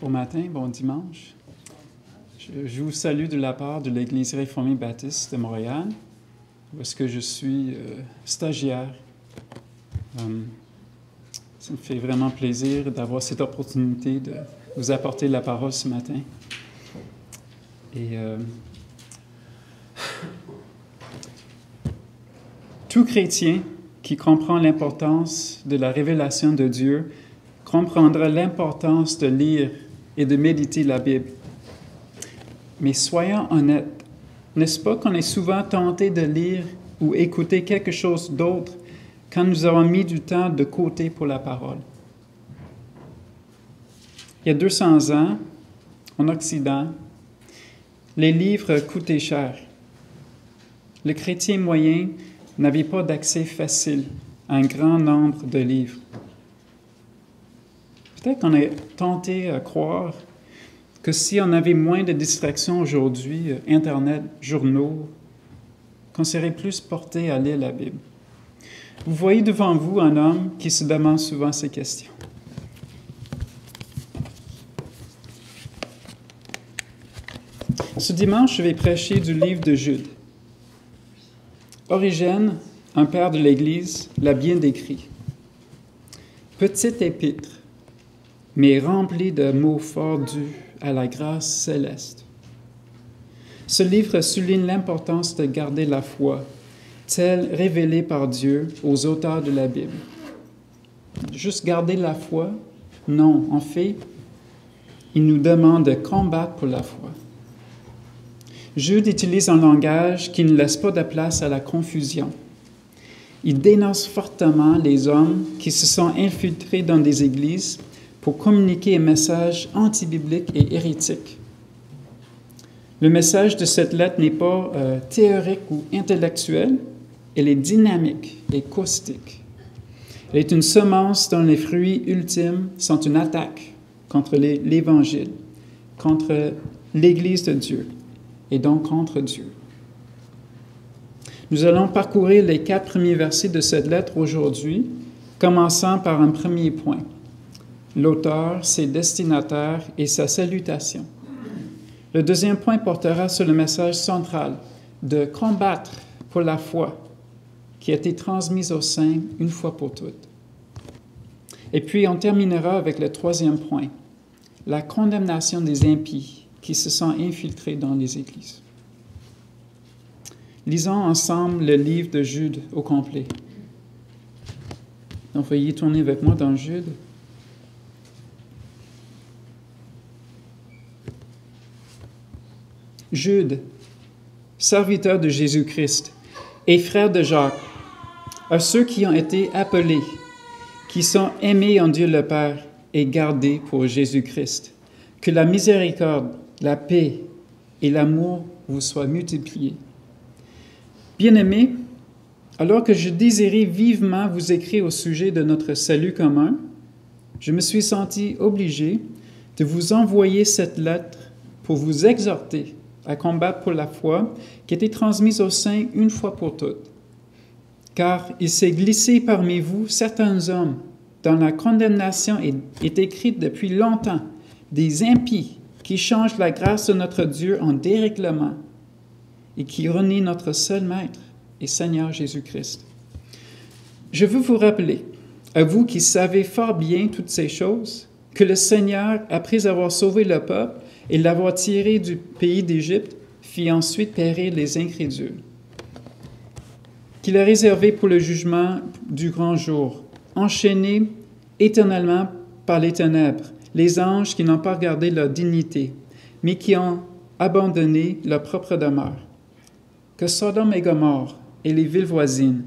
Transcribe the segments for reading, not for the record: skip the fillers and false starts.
Bon matin, bon dimanche. Je vous salue de la part de l'Église réformée baptiste de Montréal, où est-ce que je suis stagiaire. Ça me fait vraiment plaisir d'avoir cette opportunité de vous apporter la parole ce matin. Et tout chrétien qui comprend l'importance de la révélation de Dieu comprendra l'importance de lire et de méditer la Bible. Mais soyons honnêtes, n'est-ce pas qu'on est souvent tenté de lire ou écouter quelque chose d'autre quand nous avons mis du temps de côté pour la parole? Il y a 200 ans, en Occident, les livres coûtaient cher. Le chrétien moyen n'avait pas d'accès facile à un grand nombre de livres. Peut-être qu'on est tenté à croire que si on avait moins de distractions aujourd'hui, Internet, journaux, qu'on serait plus porté à lire la Bible. Vous voyez devant vous un homme qui se demande souvent ces questions. Ce dimanche, je vais prêcher du livre de Jude. Origène, un père de l'Église, l'a bien décrit. Petite épître, mais remplie de mots forts dus à la grâce céleste. Ce livre souligne l'importance de garder la foi, telle révélée par Dieu aux auteurs de la Bible. Juste garder la foi? Non, en fait, il nous demande de combattre pour la foi. Jude utilise un langage qui ne laisse pas de place à la confusion. Il dénonce fortement les hommes qui se sont infiltrés dans des églises pour communiquer un message antibiblique et hérétique. Le message de cette lettre n'est pas théorique ou intellectuel, elle est dynamique et caustique. Elle est une semence dont les fruits ultimes sont une attaque contre l'Évangile, contre l'Église de Dieu et donc contre Dieu. Nous allons parcourir les 4 premiers versets de cette lettre aujourd'hui, commençant par un premier point. L'auteur, ses destinataires et sa salutation. Le deuxième point portera sur le message central de combattre pour la foi qui a été transmise aux saints une fois pour toutes. Et puis, on terminera avec le troisième point, la condamnation des impies qui se sont infiltrés dans les églises. Lisons ensemble le livre de Jude au complet. Donc, veuillez tourner avec moi dans Jude. Jude, serviteur de Jésus-Christ et frère de Jacques, à ceux qui ont été appelés, qui sont aimés en Dieu le Père et gardés pour Jésus-Christ, que la miséricorde, la paix et l'amour vous soient multipliés. Bien-aimés, alors que je désirais vivement vous écrire au sujet de notre salut commun, je me suis senti obligé de vous envoyer cette lettre pour vous exhorter à combattre pour la foi qui a été transmise aux saints une fois pour toutes. Car il s'est glissé parmi vous certains hommes dont la condamnation est écrite depuis longtemps, des impies qui changent la grâce de notre Dieu en dérèglement et qui renient notre seul Maître et Seigneur Jésus-Christ. Je veux vous rappeler, à vous qui savez fort bien toutes ces choses, que le Seigneur, après avoir sauvé le peuple et l'avoir tiré du pays d'Égypte, fit ensuite périr les incrédules, qu'il a réservé pour le jugement du grand jour, enchaînés éternellement par les ténèbres, les anges qui n'ont pas gardé leur dignité, mais qui ont abandonné leur propre demeure. Que Sodome et Gomorrhe et les villes voisines,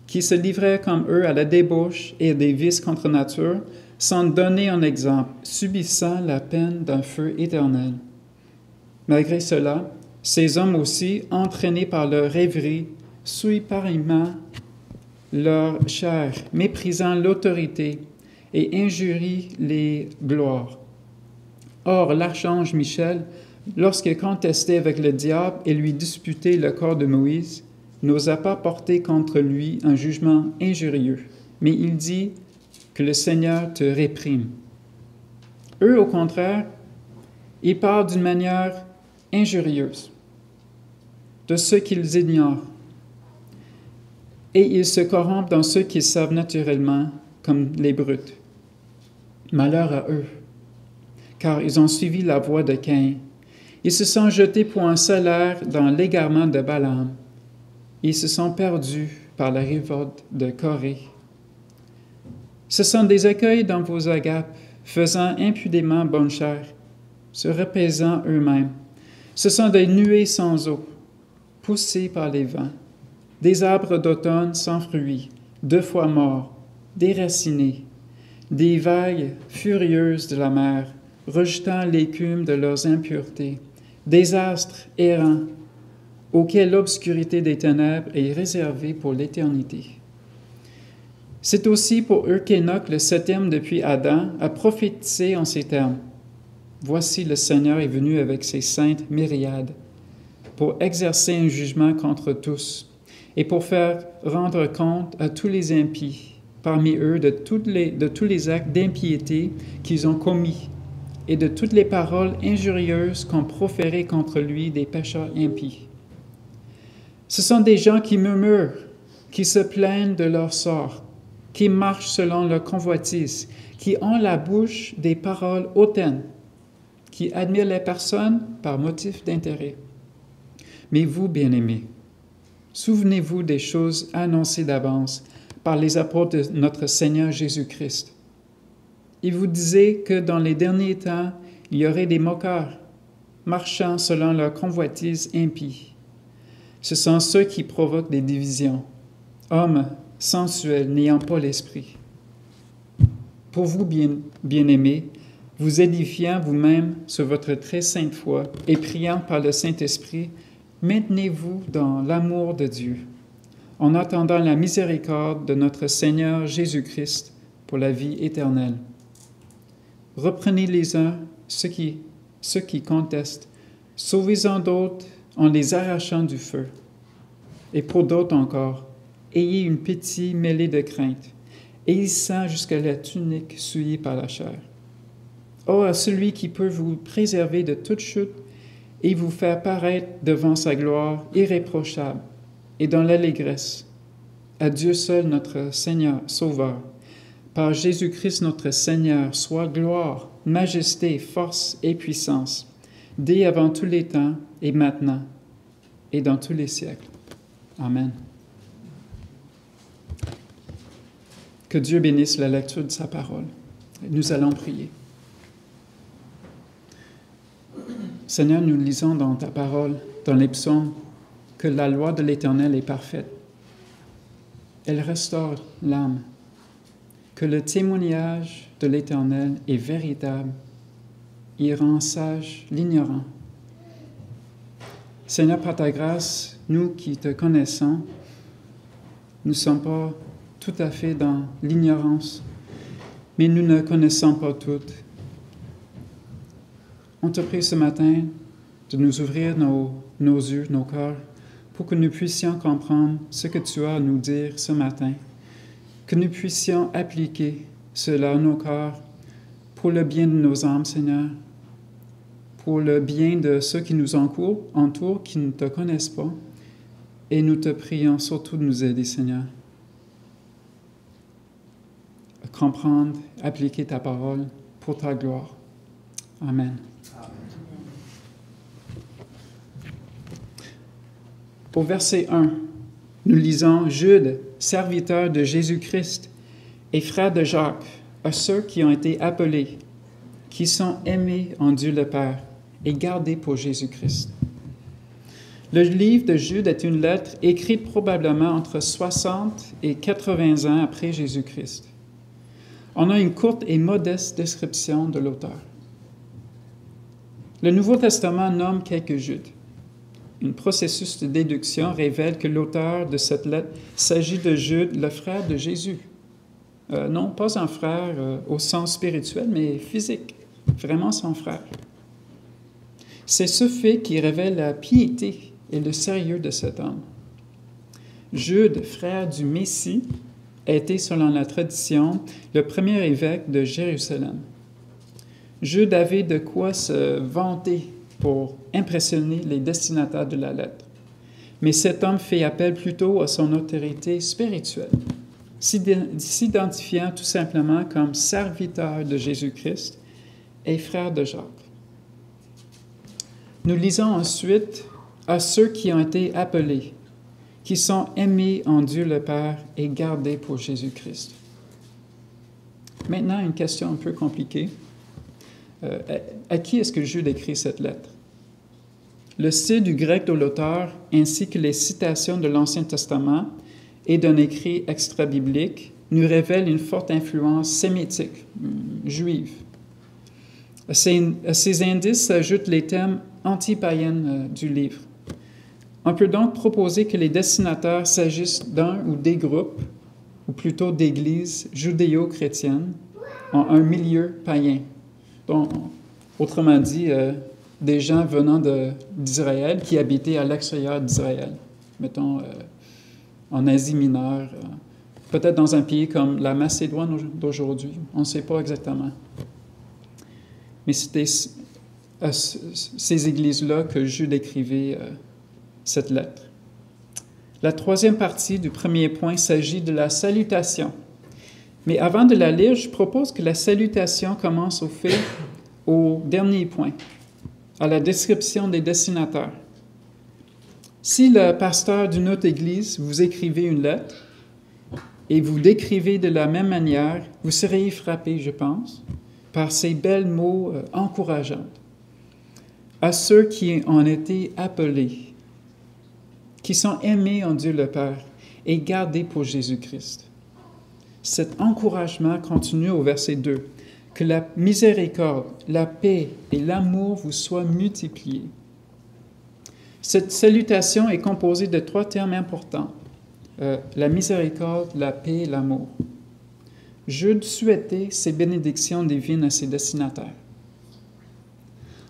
qui se livraient comme eux à la débauche et à des vices contre nature, sont donnés en exemple, subissant la peine d'un feu éternel. Malgré cela, ces hommes aussi, entraînés par leur rêverie, souillent pareillement leur chair, méprisant l'autorité et injurient les gloires. Or, l'archange Michel, lorsqu'il contestait avec le diable et lui disputait le corps de Moïse, n'osa pas porter contre lui un jugement injurieux, mais il dit que le Seigneur te réprime. Eux, au contraire, ils parlent d'une manière injurieuse de ceux qu'ils ignorent, et ils se corrompent dans ceux qu'ils savent naturellement comme les brutes. Malheur à eux, car ils ont suivi la voie de Caïn. Ils se sont jetés pour un salaire dans l'égarement de Balaam. Ils se sont perdus par la révolte de Corée. Ce sont des écueils dans vos agapes, faisant impudemment bonne chair, se repaisant eux-mêmes. Ce sont des nuées sans eau, poussées par les vents, des arbres d'automne sans fruits, 2 fois morts, déracinés, des vagues furieuses de la mer, rejetant l'écume de leurs impuretés, des astres errants, auxquels l'obscurité des ténèbres est réservée pour l'éternité. C'est aussi pour eux qu'Enoch, le 7e depuis Adam, a prophétisé en ces termes. « Voici le Seigneur est venu avec ses saintes myriades pour exercer un jugement contre tous et pour faire rendre compte à tous les impies parmi eux de tous les actes d'impiété qu'ils ont commis et de toutes les paroles injurieuses qu'ont proférées contre lui des pécheurs impies. Ce sont des gens qui murmurent, qui se plaignent de leur sort, qui marchent selon leur convoitise, qui ont la bouche des paroles hautaines, qui admirent les personnes par motif d'intérêt. Mais vous, bien-aimés, souvenez-vous des choses annoncées d'avance par les apôtres de notre Seigneur Jésus-Christ. Il vous disait que dans les derniers temps, il y aurait des moqueurs, marchant selon leur convoitise impie. Ce sont ceux qui provoquent des divisions, hommes sensuels n'ayant pas l'esprit. Pour vous, bien-aimés, vous édifiant vous-même sur votre très sainte foi et priant par le Saint-Esprit, maintenez-vous dans l'amour de Dieu, en attendant la miséricorde de notre Seigneur Jésus-Christ pour la vie éternelle. Reprenez les uns ceux qui contestent, sauvez-en d'autres en les arrachant du feu. Et pour d'autres encore, ayez une pitié mêlée de crainte, haïssant jusqu'à la tunique souillée par la chair. Ô à celui qui peut vous préserver de toute chute et vous faire paraître devant sa gloire irréprochable et dans l'allégresse, à Dieu seul notre Seigneur, Sauveur, par Jésus-Christ notre Seigneur, soit gloire, majesté, force et puissance, dès avant tous les temps et maintenant et dans tous les siècles. Amen. Que Dieu bénisse la lecture de sa parole. Nous allons prier. Seigneur, nous lisons dans ta parole, dans les psaumes, que la loi de l'Éternel est parfaite. Elle restaure l'âme. Que le témoignage de l'Éternel est véritable. Il rend sage l'ignorant. Seigneur, par ta grâce, nous qui te connaissons, nous ne sommes pas tout à fait dans l'ignorance, mais nous ne connaissons pas toutes. On te prie ce matin de nous ouvrir nos yeux, nos cœurs, pour que nous puissions comprendre ce que tu as à nous dire ce matin, que nous puissions appliquer cela à nos cœurs pour le bien de nos âmes, Seigneur, pour le bien de ceux qui nous entourent, qui ne te connaissent pas, et nous te prions surtout de nous aider, Seigneur, à comprendre, appliquer ta parole pour ta gloire. Amen. Au verset 1, nous lisons « Jude, serviteur de Jésus-Christ et frère de Jacques, à ceux qui ont été appelés, qui sont aimés en Dieu le Père et gardés pour Jésus-Christ. » Le livre de Jude est une lettre écrite probablement entre 60 et 80 ans après Jésus-Christ. On a une courte et modeste description de l'auteur. Le Nouveau Testament nomme quelques Judes. Un processus de déduction révèle que l'auteur de cette lettre s'agit de Jude, le frère de Jésus. Non, pas un frère au sens spirituel, mais physique, vraiment son frère. C'est ce fait qui révèle la piété et le sérieux de cet homme. Jude, frère du Messie, a été, selon la tradition, le premier évêque de Jérusalem. Jude avait de quoi se vanter pour impressionner les destinataires de la lettre. Mais cet homme fait appel plutôt à son autorité spirituelle, s'identifiant tout simplement comme serviteur de Jésus-Christ et frère de Jacques. Nous lisons ensuite à ceux qui ont été appelés, qui sont aimés en Dieu le Père et gardés pour Jésus-Christ. Maintenant, une question un peu compliquée. À qui est-ce que Jude écrit cette lettre? Le style du grec de l'auteur, ainsi que les citations de l'Ancien Testament et d'un écrit extra-biblique, nous révèlent une forte influence sémitique, juive. À ces indices s'ajoutent les thèmes anti-païens du livre. On peut donc proposer que les destinataires s'agissent d'un ou des groupes, ou plutôt d'églises judéo-chrétiennes, en un milieu païen. Donc, autrement dit, des gens venant d'Israël qui habitaient à l'extérieur d'Israël, mettons en Asie mineure, peut-être dans un pays comme la Macédoine d'aujourd'hui, on ne sait pas exactement. Mais c'était à ces églises-là que Jude écrivait cette lettre. La troisième partie du premier point s'agit de la salutation. Mais avant de la lire, je propose que la salutation commence au dernier point, à la description des destinataires. Si le pasteur d'une autre église vous écrivait une lettre et vous décrivez de la même manière, vous seriez frappé, je pense, par ces belles mots encourageants. À ceux qui ont été appelés, qui sont aimés en Dieu le Père et gardés pour Jésus-Christ. Cet encouragement continue au verset 2. Que la miséricorde, la paix et l'amour vous soient multipliés. Cette salutation est composée de 3 termes importants. La miséricorde, la paix et l'amour. Jude souhaitait ces bénédictions divines à ses destinataires.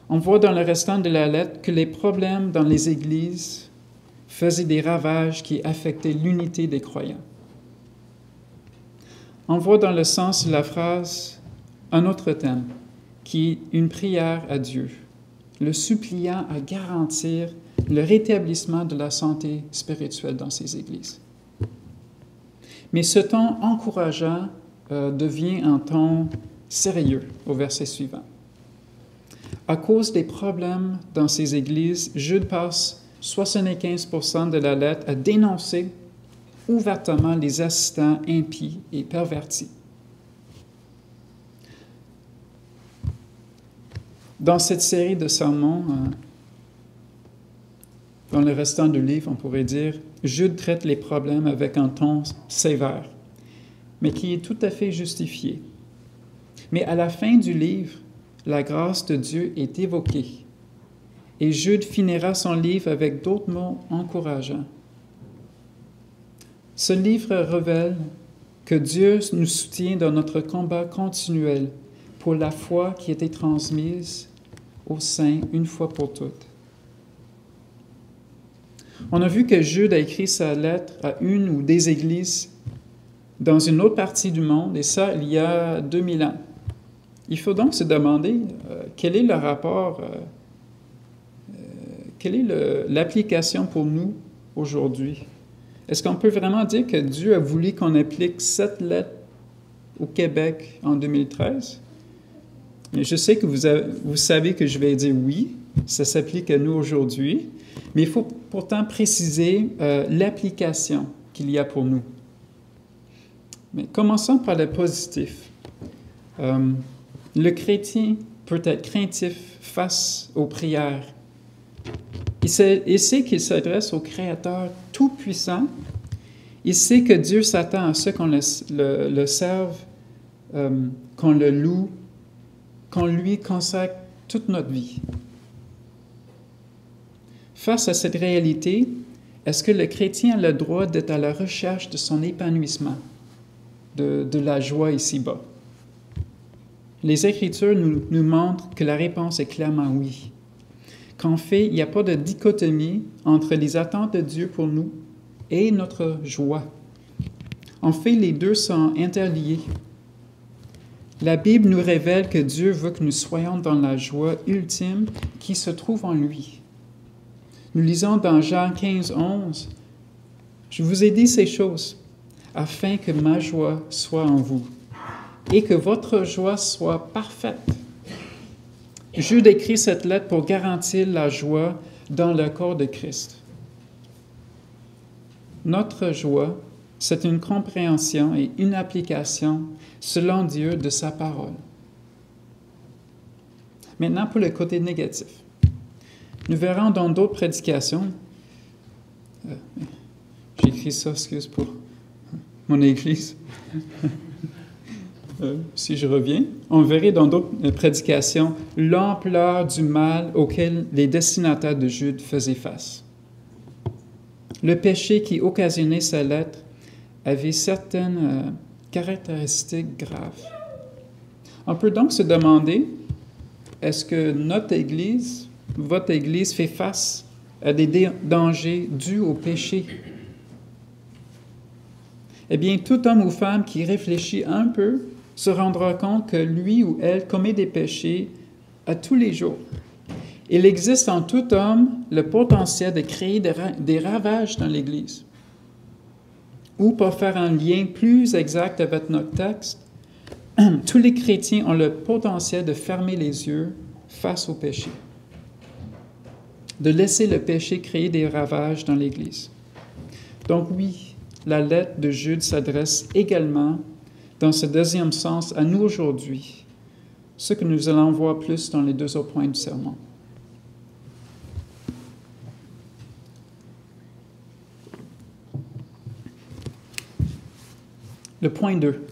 On voit dans le restant de la lettre que les problèmes dans les églises faisaient des ravages qui affectaient l'unité des croyants. On voit dans le sens de la phrase un autre thème, qui est une prière à Dieu, le suppliant à garantir le rétablissement de la santé spirituelle dans ces églises. Mais ce ton encourageant devient un ton sérieux au verset suivant. À cause des problèmes dans ces églises, Jude passe 75% de la lettre à dénoncer ouvertement les assistants impies et pervertis. Dans cette série de sermons, dans le restant du livre, on pourrait dire, Jude traite les problèmes avec un ton sévère, mais qui est tout à fait justifié. Mais à la fin du livre, la grâce de Dieu est évoquée, et Jude finira son livre avec d'autres mots encourageants. Ce livre révèle que Dieu nous soutient dans notre combat continuel pour la foi qui a été transmise aux saints une fois pour toutes. On a vu que Jude a écrit sa lettre à une ou des églises dans une autre partie du monde, et ça, il y a 2000 ans. Il faut donc se demander quel est le rapport, quelle est l'application pour nous aujourd'hui. Est-ce qu'on peut vraiment dire que Dieu a voulu qu'on applique cette lettre au Québec en 2013? Et je sais que vous savez que je vais dire oui, ça s'applique à nous aujourd'hui, mais il faut pourtant préciser l'application qu'il y a pour nous. Mais commençons par le positif. Le chrétien peut être craintif face aux prières. Il sait qu'il s'adresse au Créateur tout-puissant. Il sait que Dieu s'attend à ce qu'on le serve, qu'on le loue, qu'on lui consacre toute notre vie. Face à cette réalité, est-ce que le chrétien a le droit d'être à la recherche de son épanouissement, de la joie ici-bas? Les Écritures nous montrent que la réponse est clairement oui. Qu'en fait, il n'y a pas de dichotomie entre les attentes de Dieu pour nous et notre joie. En fait, les deux sont interliés. La Bible nous révèle que Dieu veut que nous soyons dans la joie ultime qui se trouve en lui. Nous lisons dans Jean 15, 11, « Je vous ai dit ces choses afin que ma joie soit en vous et que votre joie soit parfaite. » Jude écrit cette lettre pour garantir la joie dans le corps de Christ. Notre joie, c'est une compréhension et une application, selon Dieu, de sa parole. Maintenant, pour le côté négatif. Nous verrons dans d'autres prédications, j'ai écrit ça, excuse pour mon Église, si je reviens, on verrait dans d'autres prédications l'ampleur du mal auquel les destinataires de Jude faisaient face. Le péché qui occasionnait sa lettre avait certaines caractéristiques graves. On peut donc se demander, est-ce que notre Église, votre Église, fait face à des dangers dus au péché? Eh bien, tout homme ou femme qui réfléchit un peu se rendra compte que lui ou elle commet des péchés à tous les jours. Il existe en tout homme le potentiel de créer des ravages dans l'Église. Ou pour faire un lien plus exact avec notre texte, tous les chrétiens ont le potentiel de fermer les yeux face au péché, de laisser le péché créer des ravages dans l'Église. Donc oui, la lettre de Jude s'adresse également, dans ce deuxième sens, à nous aujourd'hui, ce que nous allons voir plus dans les deux autres points du sermon. Le point 2.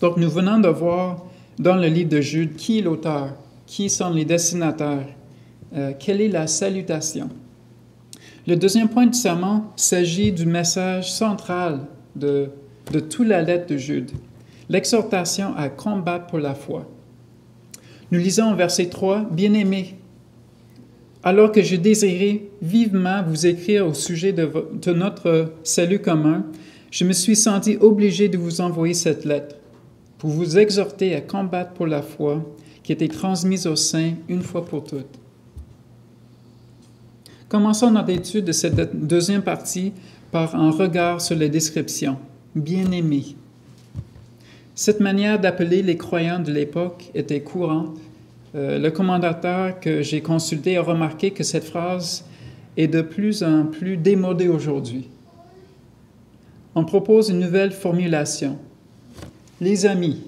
Donc, nous venons de voir dans le livre de Jude qui est l'auteur, qui sont les destinataires, quelle est la salutation. Le deuxième point du sermon s'agit du message central de toute la lettre de Jude, l'exhortation à combattre pour la foi. Nous lisons au verset 3, « Bien-aimés, alors que je désirais vivement vous écrire au sujet de notre salut commun, je me suis senti obligé de vous envoyer cette lettre pour vous exhorter à combattre pour la foi qui a été transmise aux saints une fois pour toutes. » Commençons notre étude de cette deuxième partie par un regard sur les descriptions. Bien-aimés. Cette manière d'appeler les croyants de l'époque était courante. Le commentateur que j'ai consulté a remarqué que cette phrase est de plus en plus démodée aujourd'hui. On propose une nouvelle formulation. Les amis.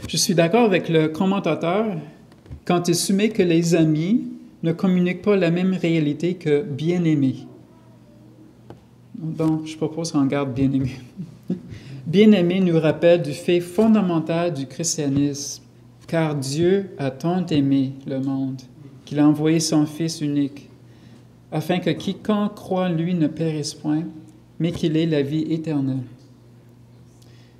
Je suis d'accord avec le commentateur quand il soumet que les amis ne communiquent pas la même réalité que bien-aimés. Donc, je propose qu'on garde bien-aimés. Bien-aimés nous rappelle du fait fondamental du christianisme, car Dieu a tant aimé le monde qu'il a envoyé son Fils unique, afin que quiconque croit en lui ne périsse point, mais qu'il ait la vie éternelle.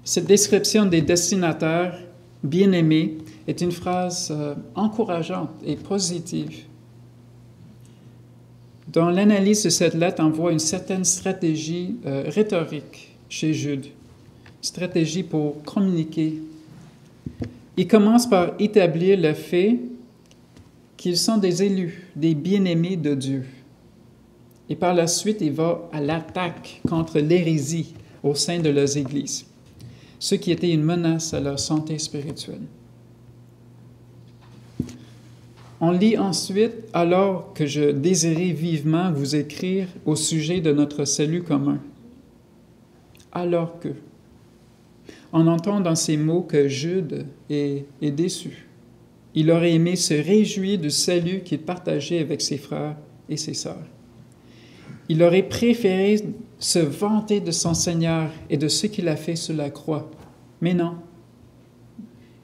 Cette description des destinataires bien-aimés est une phrase encourageante et positive. Dans l'analyse de cette lettre, on voit une certaine stratégie rhétorique chez Jude, stratégie pour communiquer. Il commence par établir le fait qu'ils sont des élus, des bien-aimés de Dieu. Et par la suite, il va à l'attaque contre l'hérésie au sein de leurs églises, ce qui était une menace à leur santé spirituelle. On lit ensuite, « Alors que je désirais vivement vous écrire au sujet de notre salut commun. » Alors que. On entend dans ces mots que Jude est déçu. Il aurait aimé se réjouir du salut qu'il partageait avec ses frères et ses sœurs. Il aurait préféré se vanter de son Seigneur et de ce qu'il a fait sur la croix. Mais non.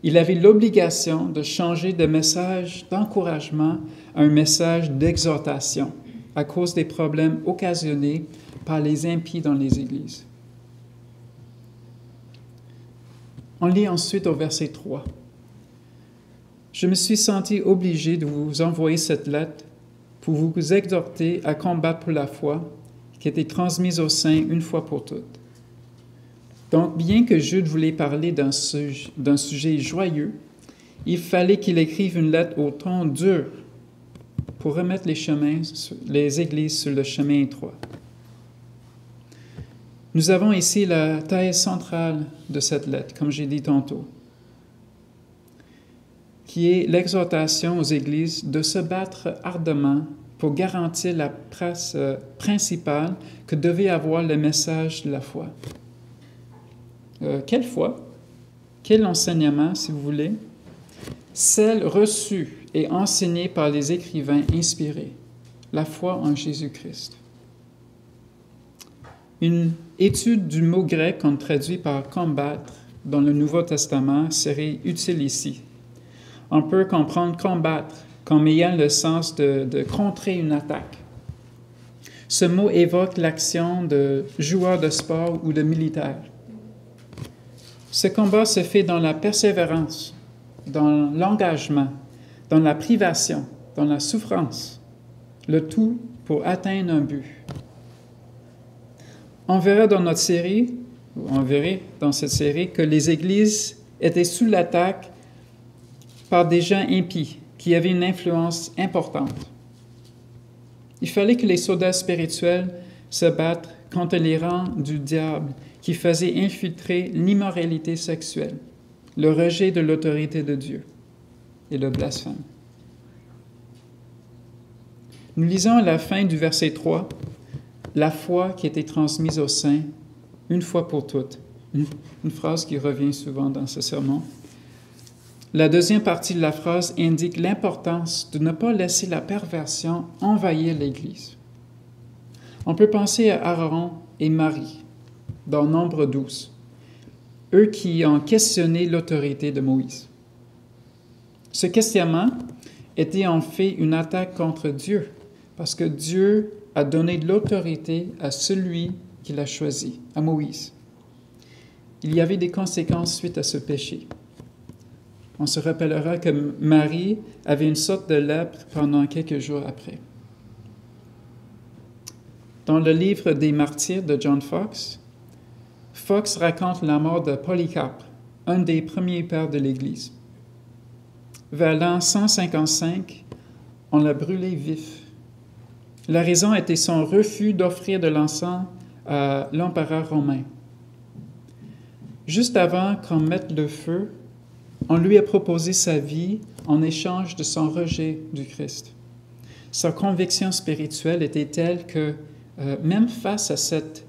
Il avait l'obligation de changer de message d'encouragement à un message d'exhortation à cause des problèmes occasionnés par les impies dans les églises. On lit ensuite au verset 3. « Je me suis senti obligé de vous envoyer cette lettre pour vous exhorter à combattre pour la foi qui a été transmise aux saints une fois pour toutes. » Donc, bien que Jude voulait parler d'un sujet joyeux, il fallait qu'il écrive une lettre au ton dur pour remettre les églises sur le chemin étroit. Nous avons ici la thèse centrale de cette lettre, comme j'ai dit tantôt, qui est l'exhortation aux églises de se battre ardemment pour garantir la place principale que devait avoir le message de la foi. Quelle foi? Quel enseignement, si vous voulez? Celle reçue et enseignée par les écrivains inspirés, la foi en Jésus-Christ. Une étude du mot grec qu'on traduit par « combattre » dans le Nouveau Testament serait utile ici. On peut comprendre « combattre » comme ayant le sens de contrer une attaque. Ce mot évoque l'action de joueur de sport ou de militaire. Ce combat se fait dans la persévérance, dans l'engagement, dans la privation, dans la souffrance, le tout pour atteindre un but. On verra dans notre série, on verrait dans cette série, que les églises étaient sous l'attaque par des gens impies qui avaient une influence importante. Il fallait que les soldats spirituels se battent contre les rangs du diable qui faisaient infiltrer l'immoralité sexuelle, le rejet de l'autorité de Dieu et le blasphème. Nous lisons à la fin du verset 3, « La foi qui a été transmise aux saints, une fois pour toutes ». Une phrase qui revient souvent dans ce sermon. La deuxième partie de la phrase indique l'importance de ne pas laisser la perversion envahir l'Église. On peut penser à Aaron et Marie dans Nombre 12, eux qui ont questionné l'autorité de Moïse. Ce questionnement était en fait une attaque contre Dieu, parce que Dieu a donné de l'autorité à celui qu'il a choisi, à Moïse. Il y avait des conséquences suite à ce péché. On se rappellera que Marie avait une sorte de lèpre pendant quelques jours après. Dans le livre des Martyrs de John Foxe, Foxe raconte la mort de Polycarpe, un des premiers pères de l'Église. Vers l'an 155, on l'a brûlé vif. La raison était son refus d'offrir de l'encens à l'empereur romain. Juste avant qu'on mette le feu, on lui a proposé sa vie en échange de son rejet du Christ. Sa conviction spirituelle était telle que, même face à cette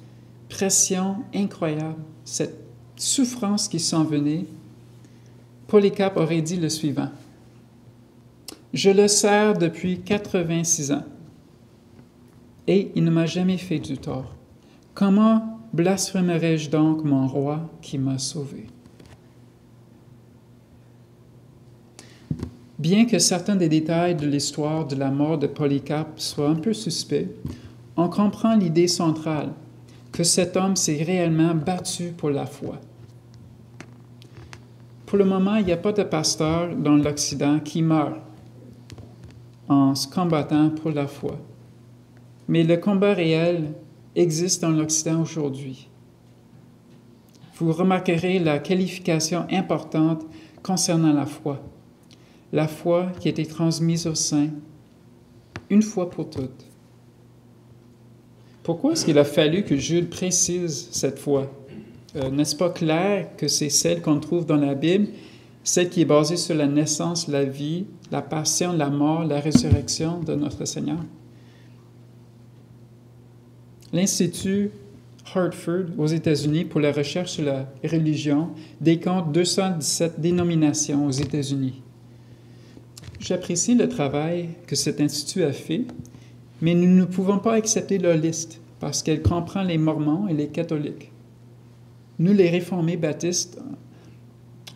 pression incroyable, cette souffrance qui s'en venait, Polycarpe aurait dit le suivant: « Je le sers depuis 86 ans, et il ne m'a jamais fait du tort. Comment blasphémerais-je donc mon roi qui m'a sauvé? » Bien que certains des détails de l'histoire de la mort de Polycarpe soient un peu suspects, on comprend l'idée centrale que cet homme s'est réellement battu pour la foi. Pour le moment, il n'y a pas de pasteur dans l'Occident qui meurt en se combattant pour la foi. Mais le combat réel existe dans l'Occident aujourd'hui. Vous remarquerez la qualification importante concernant la foi. La foi qui a été transmise aux saints, une fois pour toutes. Pourquoi est-ce qu'il a fallu que Jude précise cette foi? N'est-ce pas clair que c'est celle qu'on trouve dans la Bible, celle qui est basée sur la naissance, la vie, la passion, la mort, la résurrection de notre Seigneur? L'Institut Hartford aux États-Unis pour la recherche sur la religion décompte 217 dénominations aux États-Unis. J'apprécie le travail que cet institut a fait, mais nous ne pouvons pas accepter leur liste parce qu'elle comprend les Mormons et les catholiques. Nous, les réformés baptistes,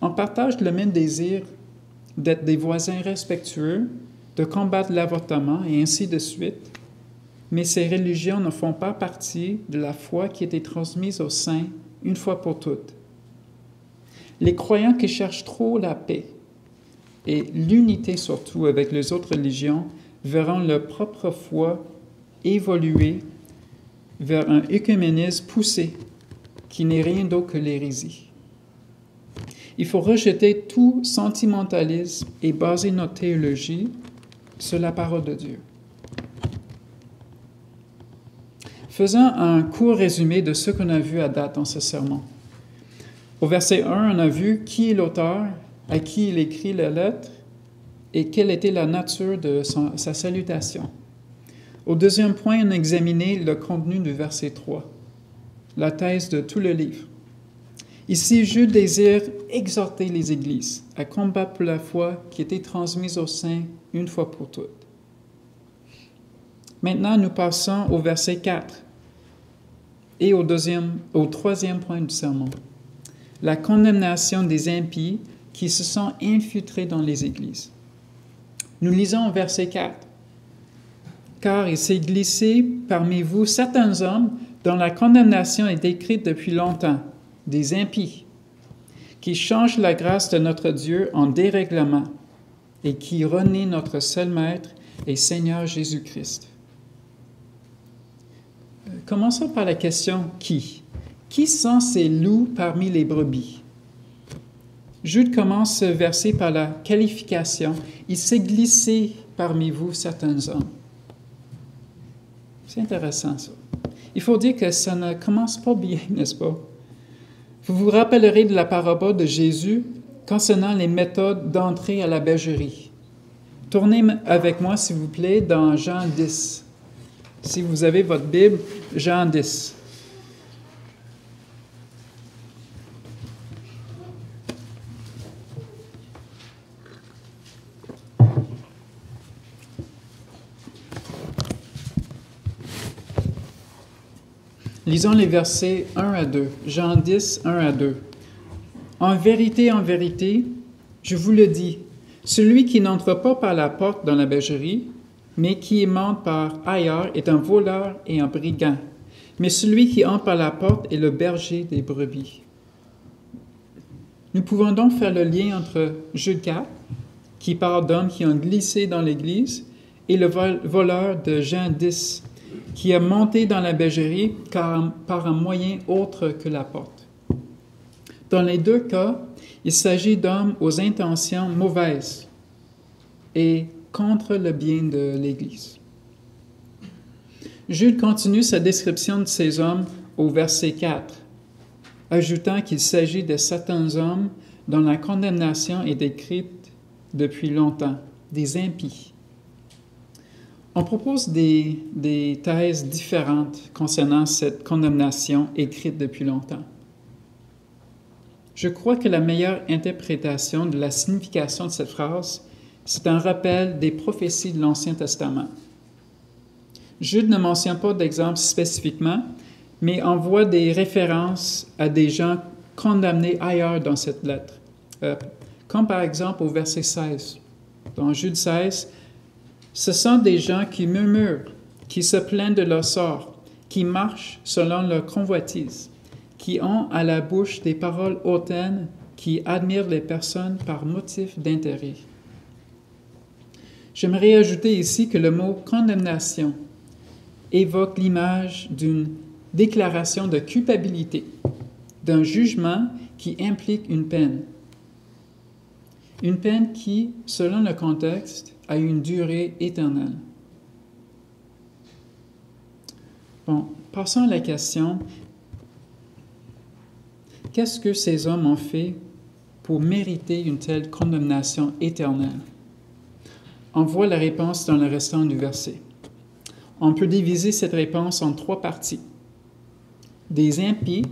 on partage le même désir d'être des voisins respectueux, de combattre l'avortement et ainsi de suite, mais ces religions ne font pas partie de la foi qui a été transmise aux saints une fois pour toutes. Les croyants qui cherchent trop la paix et l'unité surtout avec les autres religions verront leur propre foi évoluer vers un œcuménisme poussé qui n'est rien d'autre que l'hérésie. Il faut rejeter tout sentimentalisme et baser notre théologie sur la parole de Dieu. Faisons un court résumé de ce qu'on a vu à date dans ce sermon. Au verset 1, on a vu qui est l'auteur, à qui il écrit la lettre et quelle était la nature de sa salutation. Au deuxième point, on a examiné le contenu du verset 3, la thèse de tout le livre. Ici, Jude désire exhorter les églises à combattre pour la foi qui était transmise aux saints une fois pour toutes. Maintenant, nous passons au verset 4 et au troisième point du sermon, la condamnation des impies qui se sont infiltrés dans les églises. Nous lisons au verset 4. « Car il s'est glissé parmi vous certains hommes dont la condamnation est écrite depuis longtemps, des impies, qui changent la grâce de notre Dieu en dérèglement et qui renient notre seul Maître et Seigneur Jésus-Christ. » Commençons par la question « qui ?» Qui sont ces loups parmi les brebis? Jude commence ce verset par la qualification « Il s'est glissé parmi vous certains hommes ». C'est intéressant ça. Il faut dire que ça ne commence pas bien, n'est-ce pas? Vous vous rappellerez de la parabole de Jésus concernant les méthodes d'entrée à la bergerie. Tournez avec moi, s'il vous plaît, dans Jean 10. Si vous avez votre Bible, Jean 10. Lisons les versets 1 à 2. Jean 10, 1 à 2. « En vérité, je vous le dis, celui qui n'entre pas par la porte dans la bergerie, mais qui monte par ailleurs est un voleur et un brigand. Mais celui qui entre par la porte est le berger des brebis. » Nous pouvons donc faire le lien entre Jude 4, qui parle d'hommes qui ont glissé dans l'Église, et le voleur de Jean 10, qui a monté dans la bergerie par un moyen autre que la porte. Dans les deux cas, il s'agit d'hommes aux intentions mauvaises et contre le bien de l'Église. Jude continue sa description de ces hommes au verset 4, ajoutant qu'il s'agit de certains hommes dont la condamnation est décrite depuis longtemps, des impies. On propose des thèses différentes concernant cette condamnation écrite depuis longtemps. Je crois que la meilleure interprétation de la signification de cette phrase, c'est un rappel des prophéties de l'Ancien Testament. Jude ne mentionne pas d'exemple spécifiquement, mais envoie des références à des gens condamnés ailleurs dans cette lettre, comme par exemple au verset 16. Dans Jude 16, ce sont des gens qui murmurent, qui se plaignent de leur sort, qui marchent selon leur convoitise, qui ont à la bouche des paroles hautaines, qui admirent les personnes par motif d'intérêt. J'aimerais ajouter ici que le mot « condamnation » évoque l'image d'une déclaration de culpabilité, d'un jugement qui implique une peine. Une peine qui, selon le contexte, a une durée éternelle. Bon, passons à la question, qu'est-ce que ces hommes ont fait pour mériter une telle condamnation éternelle? On voit la réponse dans le restant du verset. On peut diviser cette réponse en trois parties. Des impies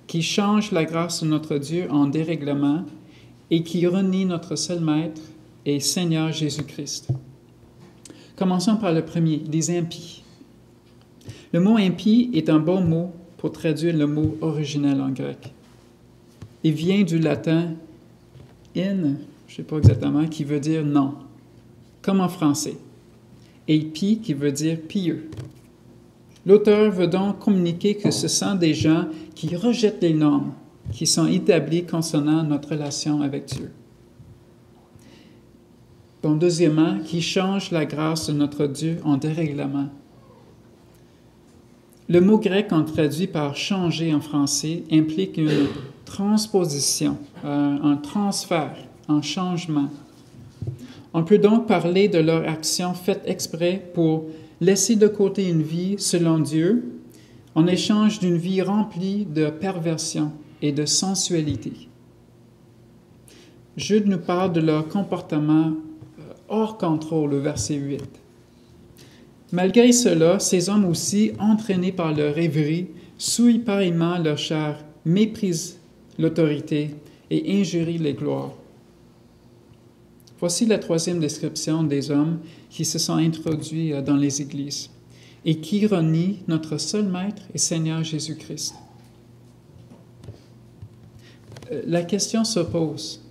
qui changent la grâce de notre Dieu en dérèglement et qui renient notre seul Maître et Seigneur Jésus-Christ. Commençons par le premier, des impies. Le mot impie est un bon mot pour traduire le mot original en grec. Il vient du latin in, je ne sais pas exactement, qui veut dire non, comme en français, et pi qui veut dire pieux. L'auteur veut donc communiquer que ce sont des gens qui rejettent les normes qui sont établies concernant notre relation avec Dieu. Bon, deuxièmement, qui changent la grâce de notre Dieu en dérèglement. Le mot grec qu'on traduit par changer en français implique une transposition, un transfert, un changement. On peut donc parler de leur action faite exprès pour laisser de côté une vie selon Dieu en échange d'une vie remplie de perversion et de sensualité. Jude nous parle de leur comportement hors contrôle au verset 8. Malgré cela, ces hommes aussi, entraînés par leur rêverie, souillent pareillement leur chair, méprisent l'autorité et injurient les gloires. Voici la troisième description des hommes qui se sont introduits dans les églises et qui renient notre seul Maître et Seigneur Jésus-Christ. La question se pose,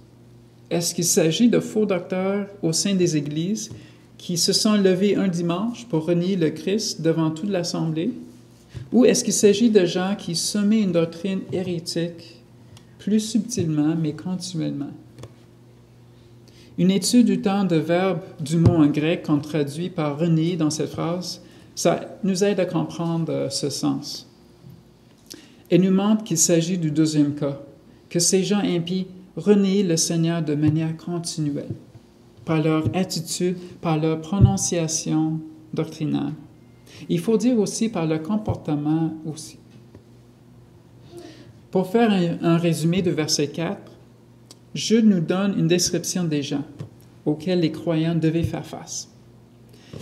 est-ce qu'il s'agit de faux docteurs au sein des églises qui se sont levés un dimanche pour renier le Christ devant toute l'Assemblée? Ou est-ce qu'il s'agit de gens qui semaient une doctrine hérétique plus subtilement, mais continuellement? Une étude du temps de verbe du mot en grec qu'on traduit par renier dans cette phrase, ça nous aide à comprendre ce sens. Elle nous montre qu'il s'agit du deuxième cas, que ces gens impies renient le Seigneur de manière continuelle, par leur attitude, par leur prononciation doctrinale. Il faut dire aussi par leur comportement aussi. Pour faire un résumé du verset 4, Jude nous donne une description des gens auxquels les croyants devaient faire face.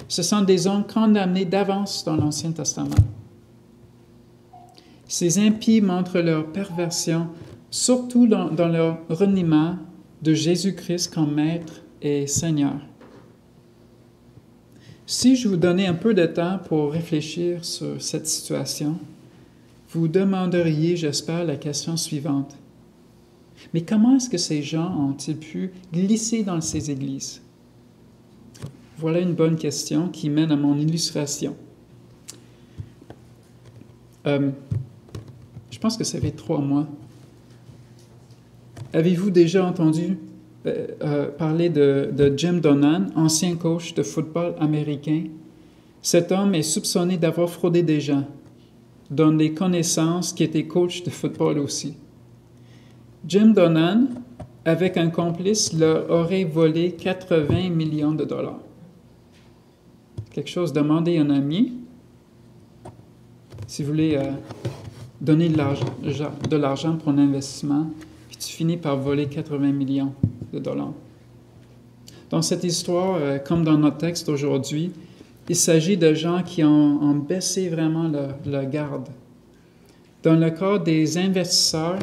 Ce sont des hommes condamnés d'avance dans l'Ancien Testament. Ces impies montrent leur perversion, surtout dans leur reniement de Jésus-Christ comme Maître et Seigneur. Si je vous donnais un peu de temps pour réfléchir sur cette situation, vous demanderiez, j'espère, la question suivante. Mais comment est-ce que ces gens ont-ils pu glisser dans ces églises? Voilà une bonne question qui mène à mon illustration. Je pense que ça fait 3 mois. Avez-vous déjà entendu parler de Jim Donnan, ancien coach de football américain? Cet homme est soupçonné d'avoir fraudé des gens, dont des connaissances qui étaient coachs de football aussi. Jim Donnan, avec un complice, leur aurait volé 80 millions de dollars. Quelque chose, demandez à un ami, si vous voulez donner de l'argent pour un investissement, puis tu finis par voler 80 millions de dollars. Dans cette histoire, comme dans notre texte aujourd'hui, il s'agit de gens qui ont baissé vraiment leur garde. Dans le cas des investisseurs,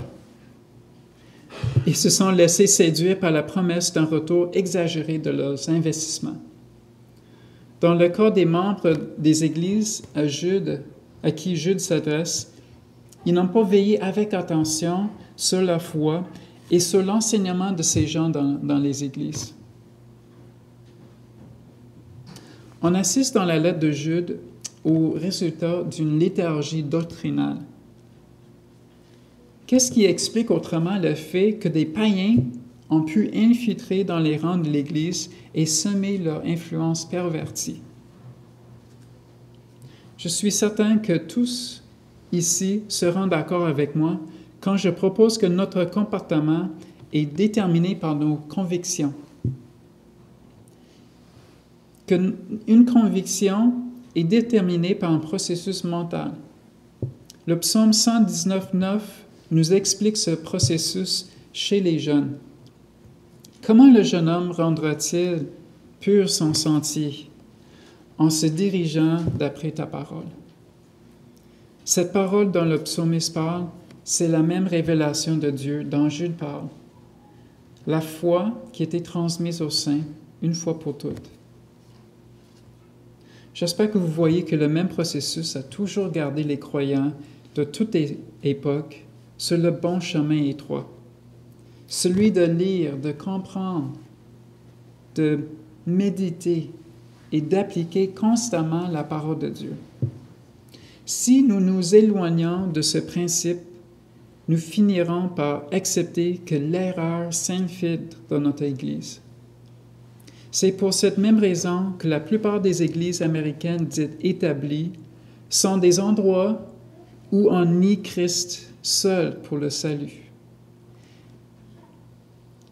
ils se sont laissés séduire par la promesse d'un retour exagéré de leurs investissements. Dans le cas des membres des églises à qui Jude s'adresse, ils n'ont pas veillé avec attention sur la foi et sur l'enseignement de ces gens dans les églises. On assiste dans la lettre de Jude au résultat d'une léthargie doctrinale. Qu'est-ce qui explique autrement le fait que des païens ont pu infiltrer dans les rangs de l'Église et semer leur influence pervertie? Je suis certain que tous ici seront d'accord avec moi quand je propose que notre comportement est déterminé par nos convictions. Qu'une conviction est déterminée par un processus mental. Le psaume 119,9 nous explique ce processus chez les jeunes. Comment le jeune homme rendra-t-il pur son sentier en se dirigeant d'après ta parole? Cette parole dont le psaumiste parle, c'est la même révélation de Dieu dont Jude parle. La foi qui a été transmise aux saints une fois pour toutes. J'espère que vous voyez que le même processus a toujours gardé les croyants de toute époque sur le bon chemin étroit. Celui de lire, de comprendre, de méditer et d'appliquer constamment la parole de Dieu. Si nous nous éloignons de ce principe, nous finirons par accepter que l'erreur s'infiltre dans notre Église. C'est pour cette même raison que la plupart des églises américaines dites établies sont des endroits où on nie Christ seul pour le salut.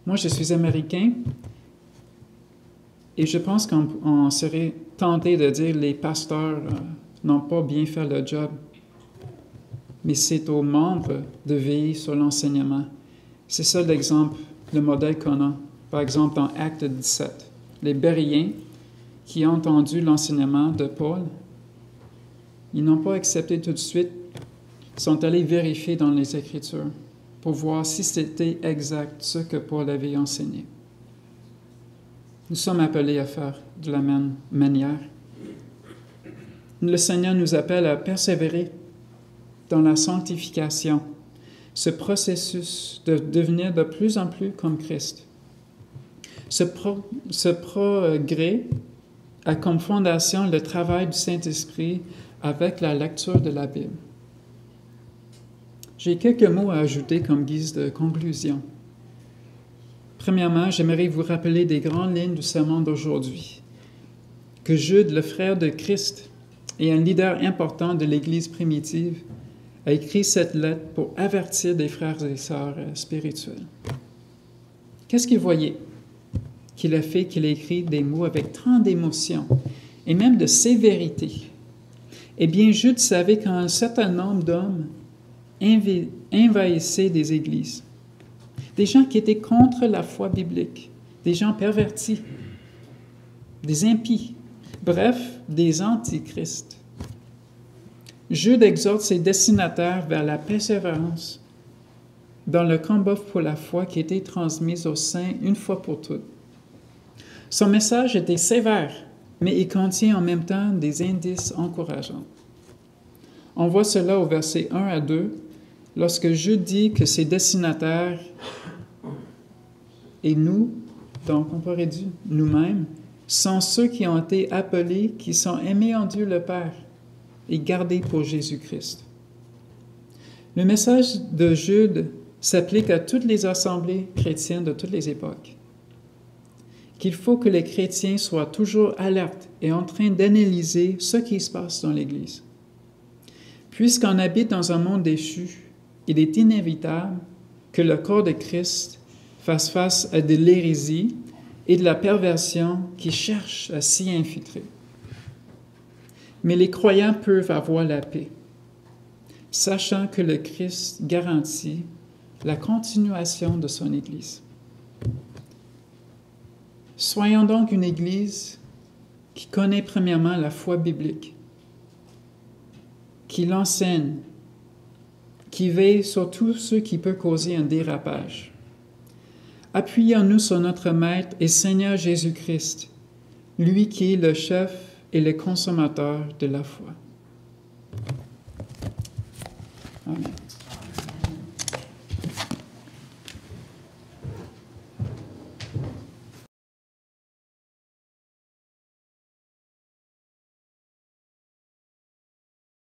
Moi, je suis américain et je pense qu'on serait tenté de dire que les pasteurs n'ont pas bien fait le job. Mais c'est aux membres de veiller sur l'enseignement. C'est ça l'exemple, le modèle qu'on a. Par exemple, dans Acte 17, les Béréens qui ont entendu l'enseignement de Paul, ils n'ont pas accepté tout de suite, sont allés vérifier dans les Écritures pour voir si c'était exact ce que Paul avait enseigné. Nous sommes appelés à faire de la même manière. Le Seigneur nous appelle à persévérer dans la sanctification, ce processus de devenir de plus en plus comme Christ. Ce progrès a comme fondation le travail du Saint-Esprit avec la lecture de la Bible. J'ai quelques mots à ajouter comme guise de conclusion. Premièrement, j'aimerais vous rappeler des grandes lignes du sermon d'aujourd'hui. Que Jude, le frère de Christ et un leader important de l'Église primitive, a écrit cette lettre pour avertir des frères et sœurs spirituels. Qu'est-ce qu'il voyait qu'il a fait qu'il a écrit des mots avec tant d'émotion et même de sévérité? Eh bien, Jude savait qu'un certain nombre d'hommes envahissaient des églises. Des gens qui étaient contre la foi biblique, des gens pervertis, des impies, bref, des antichrists. Jude exhorte ses destinataires vers la persévérance dans le combat pour la foi qui était transmise aux saints une fois pour toutes. Son message était sévère, mais il contient en même temps des indices encourageants. On voit cela au verset 1 à 2, lorsque Jude dit que ses destinataires et nous, donc on pourrait dire nous-mêmes, sont ceux qui ont été appelés, qui sont aimés en Dieu le Père et gardés pour Jésus-Christ. Le message de Jude s'applique à toutes les assemblées chrétiennes de toutes les époques. Qu'il faut que les chrétiens soient toujours alertes et en train d'analyser ce qui se passe dans l'Église. Puisqu'on habite dans un monde déchu, il est inévitable que le corps de Christ fasse face à de l'hérésie et de la perversion qui cherchent à s'y infiltrer. Mais les croyants peuvent avoir la paix, sachant que le Christ garantit la continuation de son Église. Soyons donc une Église qui connaît premièrement la foi biblique, qui l'enseigne, qui veille sur tout ce qui peut causer un dérapage. Appuyons-nous sur notre Maître et Seigneur Jésus-Christ, lui qui est le chef et le consommateur de la foi. Amen.